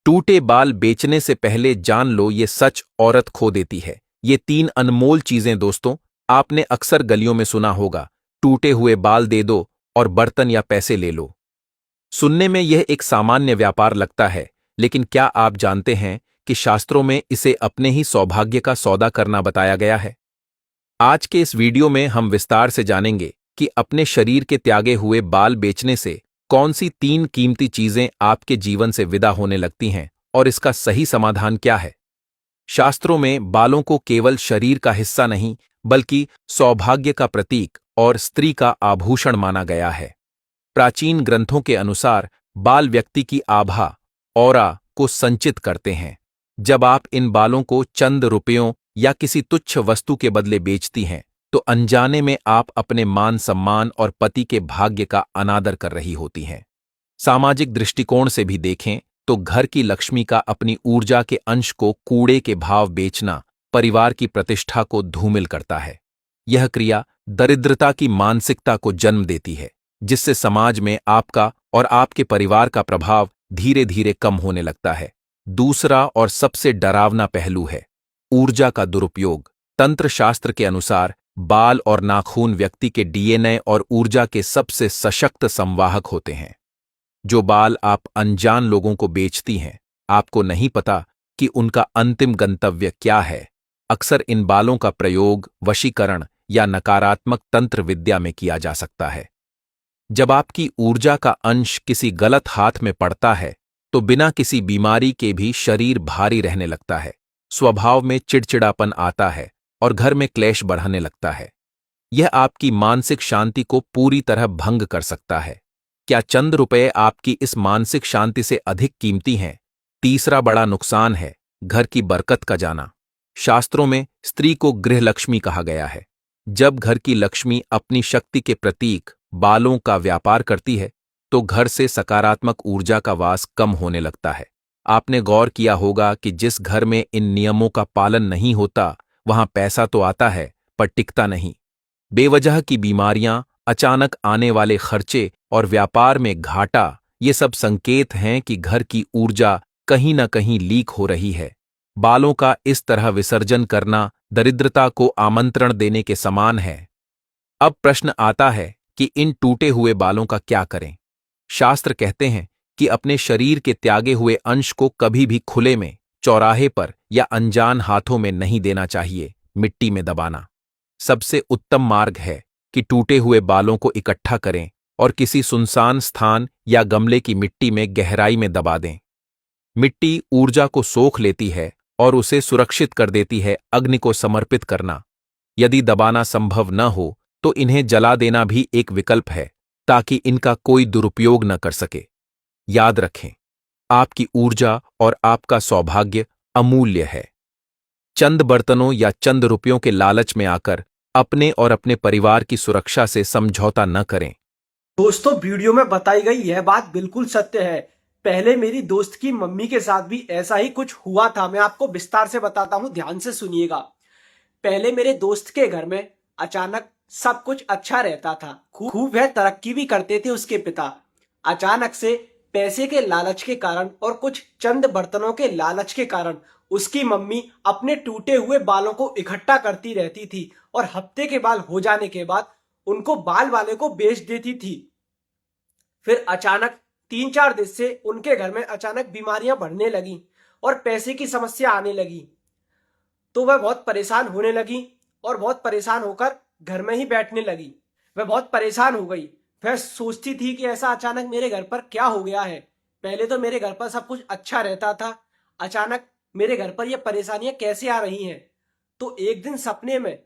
टूटे बाल बेचने से पहले जान लो ये सच औरत खो देती है। ये 3 अनमोल चीजें दोस्तों, आपने अक्सर गलियों में सुना होगा, टूटे हुए बाल दे दो और बर्तन या पैसे ले लो। सुनने में यह एक सामान्य व्यापार लगता है, लेकिन क्या आप जानते हैं कि शास्त्रों में इसे अपने ही सौभाग्य का सौदा करना बताया गया है। आज के इस वीडियो में हम विस्तार से जानेंगे कि अपने शरीर के त्यागे हुए बाल बेचने से कौन सी 3 कीमती चीजें आपके जीवन से विदा होने लगती हैं और इसका सही समाधान क्या है। शास्त्रों में बालों को केवल शरीर का हिस्सा नहीं, बल्कि सौभाग्य का प्रतीक और स्त्री का आभूषण माना गया है। प्राचीन ग्रंथों के अनुसार बाल व्यक्ति की आभा, ऑरा को संचित करते हैं। जब आप इन बालों को चंद रुपयों या किसी तुच्छ वस्तु के बदले बेचती हैं, तो अनजाने में आप अपने मान सम्मान और पति के भाग्य का अनादर कर रही होती हैं। सामाजिक दृष्टिकोण से भी देखें तो घर की लक्ष्मी का अपनी ऊर्जा के अंश को कूड़े के भाव बेचना परिवार की प्रतिष्ठा को धूमिल करता है। यह क्रिया दरिद्रता की मानसिकता को जन्म देती है, जिससे समाज में आपका और आपके परिवार का प्रभाव धीरे धीरे कम होने लगता है। दूसरा और सबसे डरावना पहलू है ऊर्जा का दुरुपयोग। तंत्र शास्त्र के अनुसार बाल और नाखून व्यक्ति के डीएनए और ऊर्जा के सबसे सशक्त संवाहक होते हैं। जो बाल आप अनजान लोगों को बेचती हैं, आपको नहीं पता कि उनका अंतिम गंतव्य क्या है। अक्सर इन बालों का प्रयोग वशीकरण या नकारात्मक तंत्र विद्या में किया जा सकता है। जब आपकी ऊर्जा का अंश किसी गलत हाथ में पड़ता है, तो बिना किसी बीमारी के भी शरीर भारी रहने लगता है, स्वभाव में चिड़चिड़ापन आता है और घर में क्लेश बढ़ने लगता है। यह आपकी मानसिक शांति को पूरी तरह भंग कर सकता है। क्या चंद रुपए आपकी इस मानसिक शांति से अधिक कीमती हैं? तीसरा बड़ा नुकसान है घर की बरकत का जाना। शास्त्रों में स्त्री को गृहलक्ष्मी कहा गया है। जब घर की लक्ष्मी अपनी शक्ति के प्रतीक बालों का व्यापार करती है, तो घर से सकारात्मक ऊर्जा का वास कम होने लगता है। आपने गौर किया होगा कि जिस घर में इन नियमों का पालन नहीं होता, वहां पैसा तो आता है पर टिकता नहीं। बेवजह की बीमारियां, अचानक आने वाले खर्चे और व्यापार में घाटा, ये सब संकेत हैं कि घर की ऊर्जा कहीं न कहीं लीक हो रही है। बालों का इस तरह विसर्जन करना दरिद्रता को आमंत्रण देने के समान है। अब प्रश्न आता है कि इन टूटे हुए बालों का क्या करें। शास्त्र कहते हैं कि अपने शरीर के त्यागे हुए अंश को कभी भी खुले में, चौराहे पर या अनजान हाथों में नहीं देना चाहिए। मिट्टी में दबाना सबसे उत्तम मार्ग है कि टूटे हुए बालों को इकट्ठा करें और किसी सुनसान स्थान या गमले की मिट्टी में गहराई में दबा दें। मिट्टी ऊर्जा को सोख लेती है और उसे सुरक्षित कर देती है। अग्नि को समर्पित करना। यदि दबाना संभव न हो तो इन्हें जला देना भी एक विकल्प है, ताकि इनका कोई दुरुपयोग न कर सके। याद रखें, आपकी ऊर्जा और आपका सौभाग्य अमूल्य है। चंद बर्तनों या चंद रुपयों के लालच में आकर अपने और अपने परिवार की सुरक्षा से समझौता न करें। दोस्तों, वीडियो में बताई गई यह बात बिल्कुल सत्य है। पहले मेरी दोस्त की मम्मी के साथ भी ऐसा ही कुछ हुआ था। मैं आपको विस्तार से बताता हूँ, ध्यान से सुनिएगा। पहले मेरे दोस्त के घर में अचानक सब कुछ अच्छा रहता था। खूब वह तरक्की भी करते थे उसके पिता। अचानक से पैसे के लालच के कारण और कुछ चंद बर्तनों के लालच के कारण उसकी मम्मी अपने टूटे हुए बालों को इकट्ठा करती रहती थी और हफ्ते के बाल हो जाने के बाद उनको बाल वाले को बेच देती थी। फिर अचानक 3-4 दिन से उनके घर में अचानक बीमारियां बढ़ने लगी और पैसे की समस्या आने लगी। तो वह बहुत परेशान होने लगी और बहुत परेशान होकर घर में ही बैठने लगी। वह बहुत परेशान हो गई। वह सोचती थी कि ऐसा अचानक मेरे घर पर क्या हो गया है। पहले तो मेरे घर पर सब कुछ अच्छा रहता था, अचानक मेरे घर पर यह परेशानियां कैसे आ रही हैं। तो एक दिन सपने में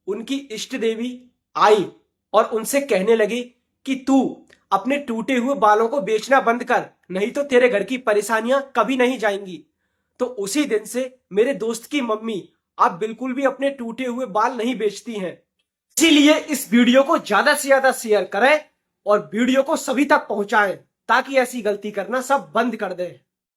उनकी इष्ट देवी आई और उनसे कहने लगी कि तू अपने टूटे हुए बालों को बेचना बंद कर, नहीं तो तेरे घर की परेशानियां कभी नहीं जाएंगी। तो उसी दिन से मेरे दोस्त की मम्मी अब बिल्कुल भी अपने टूटे हुए बाल नहीं बेचती हैं। इसीलिए इस वीडियो को ज्यादा से ज्यादा शेयर करें और वीडियो को सभी तक पहुंचाएं, ताकि ऐसी गलती करना सब बंद कर दें।